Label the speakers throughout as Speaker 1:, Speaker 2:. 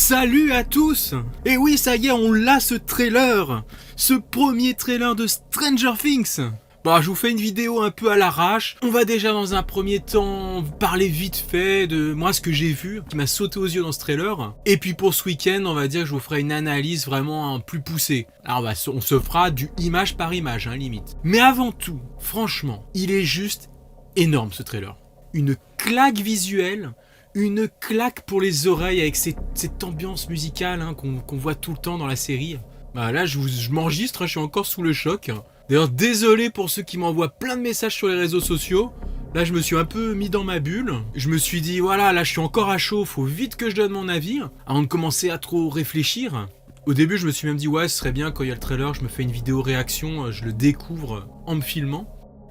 Speaker 1: Salut à tous! Et oui, ça y est, on l'a ce trailer! Ce premier trailer de Stranger Things! Bon, je vous fais une vidéo un peu à l'arrache. On va déjà dans un premier temps parler vite fait de moi ce que j'ai vu, qui m'a sauté aux yeux dans ce trailer. Et puis pour ce week-end, on va dire que je vous ferai une analyse vraiment plus poussée. Alors on se fera du image par image, limite. Mais avant tout, franchement, il est juste énorme ce trailer. Une claque visuelle. Une claque pour les oreilles avec cette ambiance musicale qu'on voit tout le temps dans la série. Bah là, je m'enregistre, je suis encore sous le choc. D'ailleurs, désolé pour ceux qui m'envoient plein de messages sur les réseaux sociaux. Là, je me suis un peu mis dans ma bulle. Je me suis dit, voilà, là, je suis encore à chaud, faut vite que je donne mon avis, avant de commencer à trop réfléchir. Au début, je me suis même dit, ouais, ce serait bien quand il y a le trailer, je me fais une vidéo réaction, je le découvre en me filmant.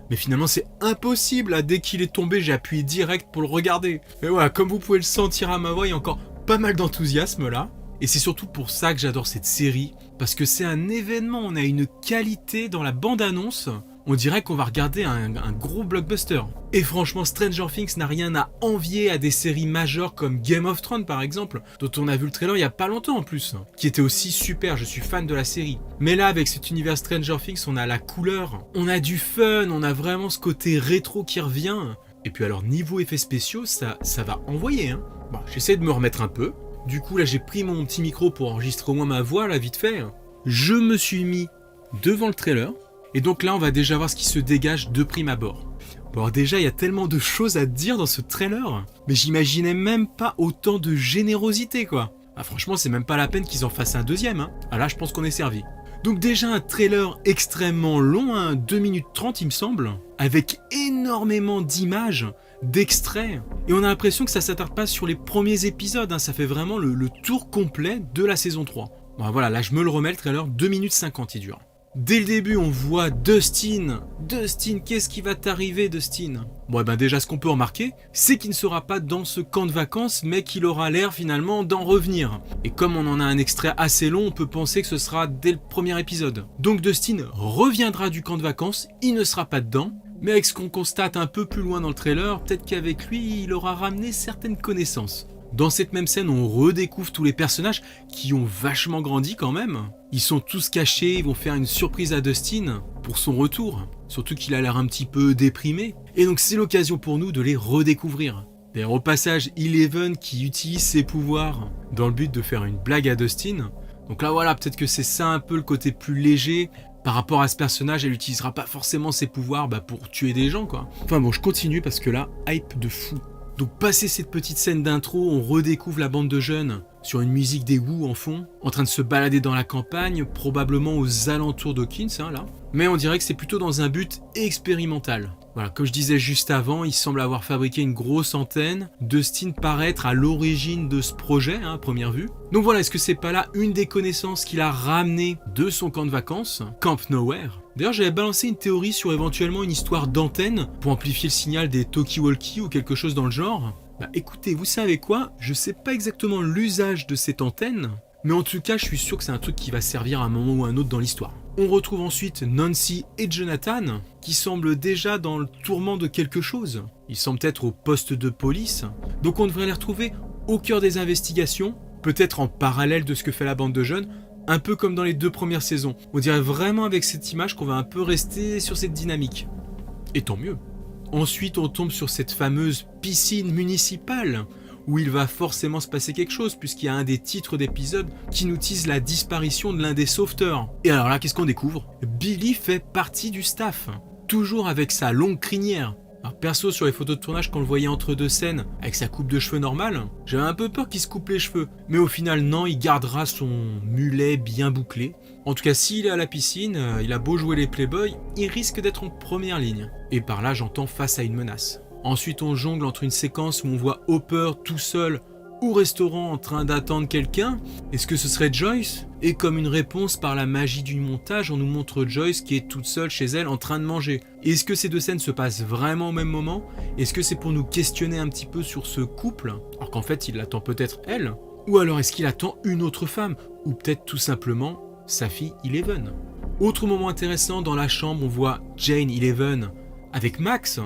Speaker 1: Mais finalement c'est impossible, dès qu'il est tombé j'ai appuyé direct pour le regarder. Mais voilà, comme vous pouvez le sentir à ma voix, il y a encore pas mal d'enthousiasme là. Et c'est surtout pour ça que j'adore cette série, parce que c'est un événement, on a une qualité dans la bande-annonce, on dirait qu'on va regarder un gros blockbuster. Et franchement, Stranger Things n'a rien à envier à des séries majeures comme Game of Thrones par exemple, dont on a vu le trailer il y a pas longtemps en plus, qui était aussi super, je suis fan de la série. Mais là, avec cet univers Stranger Things, on a la couleur, on a du fun, on a vraiment ce côté rétro qui revient. Et puis alors, niveau effets spéciaux, ça va envoyer. Bon, j'essaie de me remettre un peu. Du coup, là, j'ai pris mon petit micro pour enregistrer au moins ma voix, là, vite fait. Je me suis mis devant le trailer. Et donc là, on va déjà voir ce qui se dégage de prime abord. Bon, alors déjà, il y a tellement de choses à dire dans ce trailer, mais j'imaginais même pas autant de générosité, quoi. Ah, franchement, c'est même pas la peine qu'ils en fassent un deuxième. Ah là, je pense qu'on est servi. Donc déjà, un trailer extrêmement long, 2 minutes 30, il me semble, avec énormément d'images, d'extraits, et on a l'impression que ça s'attarde pas sur les premiers épisodes, ça fait vraiment le tour complet de la saison 3. Bon, voilà, là, je me le remets, le trailer, 2 minutes 50, il dure. Dès le début, on voit Dustin. Dustin, qu'est-ce qui va t'arriver, Dustin? Bon, déjà, ce qu'on peut remarquer, c'est qu'il ne sera pas dans ce camp de vacances, mais qu'il aura l'air finalement d'en revenir. Et comme on en a un extrait assez long, on peut penser que ce sera dès le premier épisode. Donc Dustin reviendra du camp de vacances, il ne sera pas dedans, mais avec ce qu'on constate un peu plus loin dans le trailer, peut-être qu'avec lui, il aura ramené certaines connaissances. Dans cette même scène, on redécouvre tous les personnages qui ont vachement grandi quand même. Ils sont tous cachés, ils vont faire une surprise à Dustin pour son retour. Surtout qu'il a l'air un petit peu déprimé. Et donc c'est l'occasion pour nous de les redécouvrir. D'ailleurs au passage, Eleven qui utilise ses pouvoirs dans le but de faire une blague à Dustin. Donc là voilà, peut-être que c'est ça un peu le côté plus léger. Par rapport à ce personnage, elle n'utilisera pas forcément ses pouvoirs pour tuer des gens quoi. Enfin bon, je continue parce que là, hype de fou. Donc passé cette petite scène d'intro, on redécouvre la bande de jeunes sur une musique des Who en fond, en train de se balader dans la campagne, probablement aux alentours d'Hawkins, là. Mais on dirait que c'est plutôt dans un but expérimental. Voilà, comme je disais juste avant, il semble avoir fabriqué une grosse antenne. Dustin paraît être à l'origine de ce projet, à première vue. Donc voilà, est-ce que c'est pas là une des connaissances qu'il a ramenées de son camp de vacances, Camp Nowhere? D'ailleurs, j'avais balancé une théorie sur éventuellement une histoire d'antenne pour amplifier le signal des talkie-walkie ou quelque chose dans le genre. Écoutez, vous savez quoi? Je sais pas exactement l'usage de cette antenne, mais en tout cas, je suis sûr que c'est un truc qui va servir à un moment ou à un autre dans l'histoire. On retrouve ensuite Nancy et Jonathan, qui semblent déjà dans le tourment de quelque chose. Ils semblent être au poste de police, donc on devrait les retrouver au cœur des investigations, peut-être en parallèle de ce que fait la bande de jeunes, un peu comme dans les 2 premières saisons. On dirait vraiment avec cette image qu'on va un peu rester sur cette dynamique. Et tant mieux. Ensuite, on tombe sur cette fameuse piscine municipale, où il va forcément se passer quelque chose, puisqu'il y a un des titres d'épisode qui nous tease la disparition de l'un des sauveteurs. Et alors là, qu'est-ce qu'on découvre? Billy fait partie du staff, toujours avec sa longue crinière. Alors perso, sur les photos de tournage, quand on le voyait entre 2 scènes, avec sa coupe de cheveux normale, j'avais un peu peur qu'il se coupe les cheveux. Mais au final, non, il gardera son mulet bien bouclé. En tout cas, s'il est à la piscine, il a beau jouer les playboys, il risque d'être en première ligne. Et par là, j'entends face à une menace. Ensuite, on jongle entre une séquence où on voit Hopper tout seul au restaurant en train d'attendre quelqu'un. Est-ce que ce serait Joyce? Et comme une réponse par la magie du montage, on nous montre Joyce qui est toute seule chez elle en train de manger. Est-ce que ces 2 scènes se passent vraiment au même moment? Est-ce que c'est pour nous questionner un petit peu sur ce couple, alors qu'en fait il attend peut-être elle? Ou alors est-ce qu'il attend une autre femme? Ou peut-être tout simplement sa fille Eleven? Autre moment intéressant, dans la chambre on voit Jane Eleven avec Max.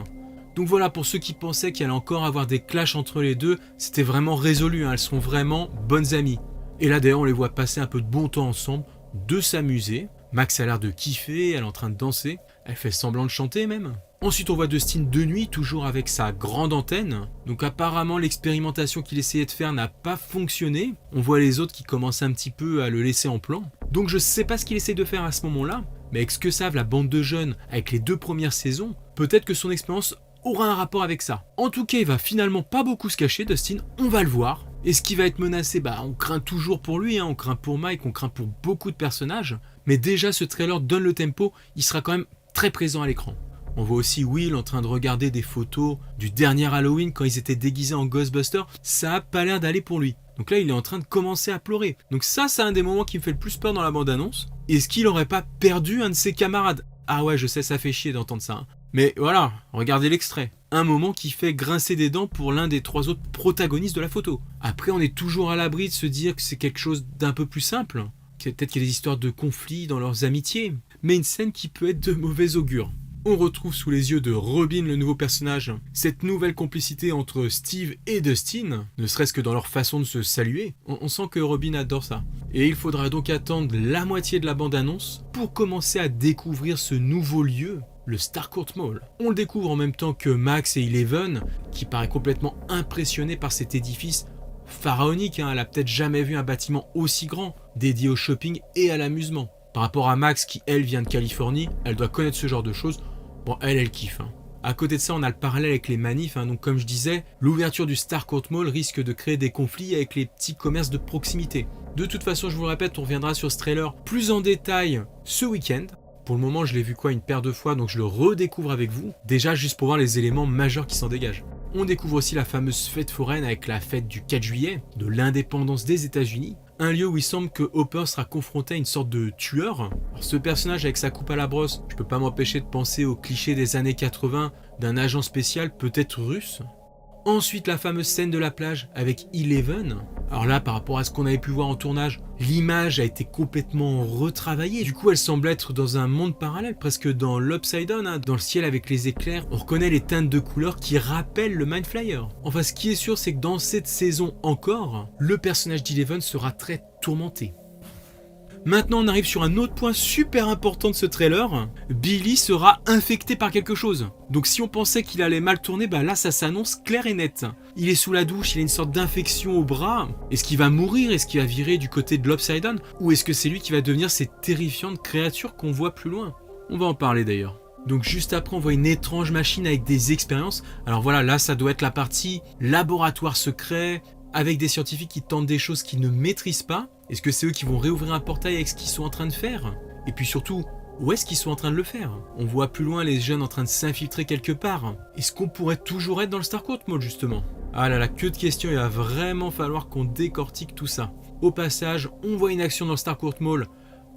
Speaker 1: Donc voilà, pour ceux qui pensaient qu'il allait encore avoir des clashs entre les deux, c'était vraiment résolu, elles sont vraiment bonnes amies. Et là d'ailleurs on les voit passer un peu de bon temps ensemble, de s'amuser. Max a l'air de kiffer, elle est en train de danser, elle fait semblant de chanter même. Ensuite on voit Dustin de nuit, toujours avec sa grande antenne. Donc apparemment l'expérimentation qu'il essayait de faire n'a pas fonctionné. On voit les autres qui commencent un petit peu à le laisser en plan. Donc je sais pas ce qu'il essaie de faire à ce moment-là, mais avec ce que savent la bande de jeunes avec les 2 premières saisons, peut-être que son expérience aura un rapport avec ça. En tout cas il va finalement pas beaucoup se cacher, Dustin, on va le voir. Et ce qui va être menacé, on craint toujours pour lui, on craint pour Mike, on craint pour beaucoup de personnages. Mais déjà ce trailer donne le tempo, il sera quand même très présent à l'écran. On voit aussi Will en train de regarder des photos du dernier Halloween quand ils étaient déguisés en Ghostbusters. Ça a pas l'air d'aller pour lui. Donc là, il est en train de commencer à pleurer. Donc ça, c'est un des moments qui me fait le plus peur dans la bande-annonce. Est-ce qu'il aurait pas perdu un de ses camarades? Ah ouais, je sais, ça fait chier d'entendre ça. Mais voilà, regardez l'extrait. Un moment qui fait grincer des dents pour l'un des 3 autres protagonistes de la photo. Après, on est toujours à l'abri de se dire que c'est quelque chose d'un peu plus simple. Peut-être qu'il y a des histoires de conflits dans leurs amitiés. Mais une scène qui peut être de mauvais augure. On retrouve sous les yeux de Robin, le nouveau personnage, cette nouvelle complicité entre Steve et Dustin, ne serait-ce que dans leur façon de se saluer. On sent que Robin adore ça. Et il faudra donc attendre la moitié de la bande-annonce pour commencer à découvrir ce nouveau lieu, le Starcourt Mall. On le découvre en même temps que Max et Eleven, qui paraît complètement impressionné par cet édifice pharaonique. Elle a peut-être jamais vu un bâtiment aussi grand, dédié au shopping et à l'amusement. Par rapport à Max qui, elle, vient de Californie, elle doit connaître ce genre de choses. Bon, elle kiffe. À côté de ça, on a le parallèle avec les manifs. Donc comme je disais, l'ouverture du Starcourt Mall risque de créer des conflits avec les petits commerces de proximité. De toute façon, je vous le répète, on reviendra sur ce trailer plus en détail ce week-end. Pour le moment, je l'ai vu une paire de fois, donc je le redécouvre avec vous. Déjà, juste pour voir les éléments majeurs qui s'en dégagent. On découvre aussi la fameuse fête foraine avec la fête du 4 juillet, de l'indépendance des États-Unis. Un lieu où il semble que Hopper sera confronté à une sorte de tueur. Alors, ce personnage avec sa coupe à la brosse, je peux pas m'empêcher de penser au cliché des années 80 d'un agent spécial peut-être russe. Ensuite, la fameuse scène de la plage avec Eleven. Alors là, par rapport à ce qu'on avait pu voir en tournage, l'image a été complètement retravaillée. Du coup, elle semble être dans un monde parallèle, presque dans l'Upside Down, dans le ciel avec les éclairs. On reconnaît les teintes de couleurs qui rappellent le Mind Flyer. Enfin, ce qui est sûr, c'est que dans cette saison encore, le personnage d'Eleven sera très tourmenté. Maintenant, on arrive sur un autre point super important de ce trailer. Billy sera infecté par quelque chose. Donc si on pensait qu'il allait mal tourner, là ça s'annonce clair et net. Il est sous la douche, il a une sorte d'infection au bras. Est-ce qu'il va mourir? Est-ce qu'il va virer du côté de l'Upside Down? Ou est-ce que c'est lui qui va devenir cette terrifiante créature qu'on voit plus loin? On va en parler d'ailleurs. Donc juste après, on voit une étrange machine avec des expériences. Alors voilà, là ça doit être la partie laboratoire secret, avec des scientifiques qui tentent des choses qu'ils ne maîtrisent pas. Est-ce que c'est eux qui vont réouvrir un portail avec ce qu'ils sont en train de faire? Et puis surtout, où est-ce qu'ils sont en train de le faire? On voit plus loin les jeunes en train de s'infiltrer quelque part. Est-ce qu'on pourrait toujours être dans le Starcourt Mall justement? Ah là là, que de questions, il va vraiment falloir qu'on décortique tout ça. Au passage, on voit une action dans le Starcourt Mall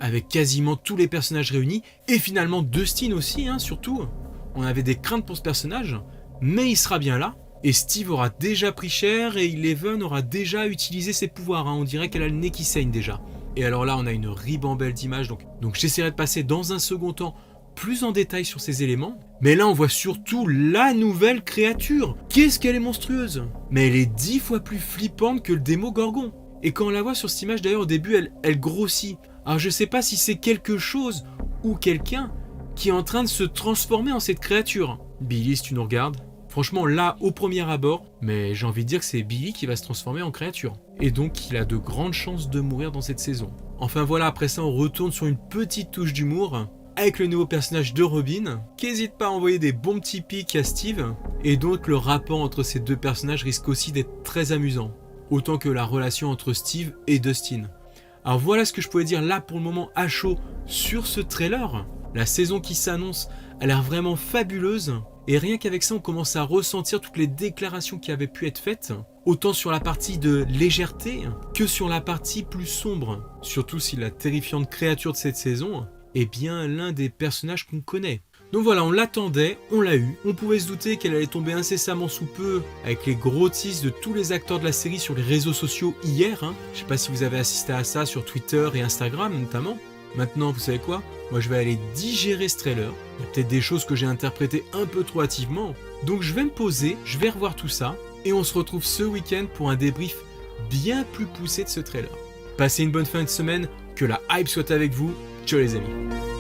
Speaker 1: avec quasiment tous les personnages réunis, et finalement Dustin aussi, surtout. On avait des craintes pour ce personnage, mais il sera bien là. Et Steve aura déjà pris cher et Eleven aura déjà utilisé ses pouvoirs. On dirait qu'elle a le nez qui saigne déjà. Et alors là, on a une ribambelle d'images. Donc j'essaierai de passer dans un second temps plus en détail sur ces éléments. Mais là, on voit surtout la nouvelle créature. Qu'est-ce qu'elle est monstrueuse! Mais elle est 10 fois plus flippante que le Démogorgon. Et quand on la voit sur cette image, d'ailleurs, au début, elle grossit. Alors je sais pas si c'est quelque chose ou quelqu'un qui est en train de se transformer en cette créature. Billy, si tu nous regardes... Franchement, là, au premier abord, mais j'ai envie de dire que c'est Billy qui va se transformer en créature. Et donc, il a de grandes chances de mourir dans cette saison. Enfin voilà, après ça, on retourne sur une petite touche d'humour avec le nouveau personnage de Robin, qui n'hésite pas à envoyer des bons petits pics à Steve. Et donc, le rapport entre ces deux personnages risque aussi d'être très amusant. Autant que la relation entre Steve et Dustin. Alors voilà ce que je pouvais dire là pour le moment à chaud sur ce trailer. La saison qui s'annonce a l'air vraiment fabuleuse. Et rien qu'avec ça, on commence à ressentir toutes les déclarations qui avaient pu être faites, autant sur la partie de légèreté que sur la partie plus sombre. Surtout si la terrifiante créature de cette saison est bien l'un des personnages qu'on connaît. Donc voilà, on l'attendait, on l'a eu. On pouvait se douter qu'elle allait tomber incessamment sous peu avec les gros teases de tous les acteurs de la série sur les réseaux sociaux hier. Je sais pas si vous avez assisté à ça sur Twitter et Instagram notamment. Maintenant, vous savez quoi? Moi, je vais aller digérer ce trailer. Il y a peut-être des choses que j'ai interprétées un peu trop hâtivement. Donc, je vais me poser, je vais revoir tout ça. Et on se retrouve ce week-end pour un débrief bien plus poussé de ce trailer. Passez une bonne fin de semaine, que la hype soit avec vous. Ciao les amis.